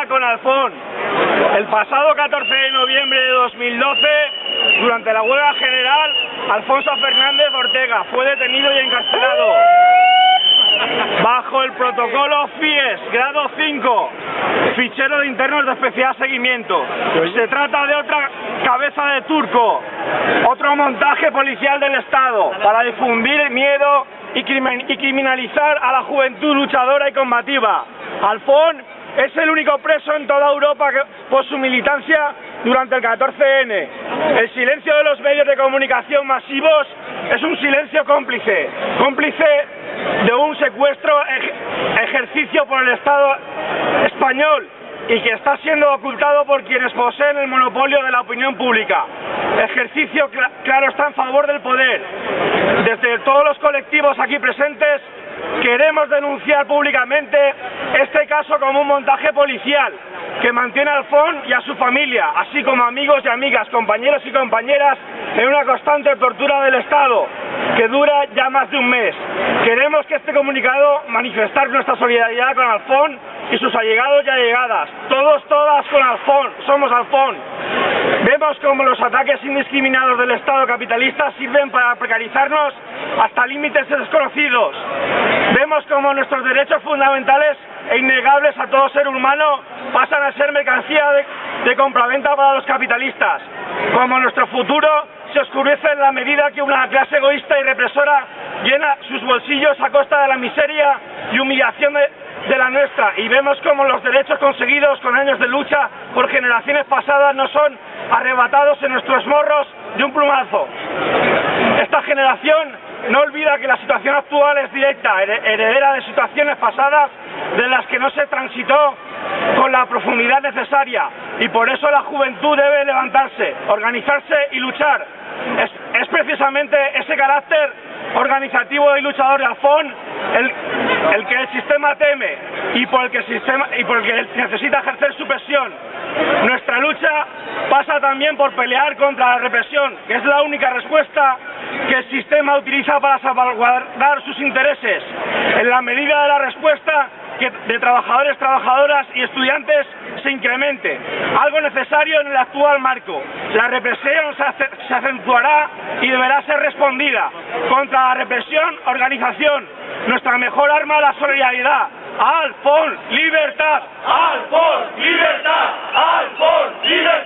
solidaridad con Alfón. El pasado 14 de noviembre de 2012, durante la huelga general, Alfonso Fernández Ortega fue detenido y encarcelado bajo el protocolo FIES, grado 5, fichero de internos de especial seguimiento. Se trata de otra cabeza de turco, otro montaje policial del Estado para difundir miedo y criminalizar a la juventud luchadora y combativa. Alfón es el único preso en toda Europa por su militancia durante el 14N. El silencio de los medios de comunicación masivos es un silencio cómplice de un secuestro ejercicio por el Estado español y que está siendo ocultado por quienes poseen el monopolio de la opinión pública. Ejercicio claro está en favor del poder. Desde todos los colectivos aquí presentes queremos denunciar públicamente este caso como un montaje policial que mantiene a Alfón y a su familia, así como amigos y amigas, compañeros y compañeras, en una constante tortura del Estado que dura ya más de un mes. Queremos que este comunicado manifestar nuestra solidaridad con Alfón y sus allegados y allegadas. Todos, todas con Alfón, somos Alfón. Vemos como los ataques indiscriminados del Estado capitalista sirven para precarizarnos hasta límites desconocidos. Vemos como nuestros derechos fundamentales e innegables a todo ser humano pasan a ser mercancía de compraventa para los capitalistas. Como nuestro futuro se oscurece en la medida que una clase egoísta y represora llena sus bolsillos a costa de la miseria y humillación de la nuestra, y vemos como los derechos conseguidos con años de lucha por generaciones pasadas nos son arrebatados en nuestros morros de un plumazo. Esta generación no olvida que la situación actual es directa, heredera de situaciones pasadas de las que no se transitó con la profundidad necesaria, y por eso la juventud debe levantarse, organizarse y luchar. Es precisamente ese carácter organizativo y luchador de Alfón el que el sistema teme y por el que necesita ejercer su presión. Nuestra lucha pasa también por pelear contra la represión, que es la única respuesta que el sistema utiliza para salvaguardar sus intereses, en la medida de la respuesta que de trabajadores, trabajadoras y estudiantes se incremente, algo necesario en el actual marco. La represión se acentuará y deberá ser respondida. Contra la represión, organización. Nuestra mejor arma, la solidaridad. Alfón, libertad. Alfón, libertad. Alfón, libertad.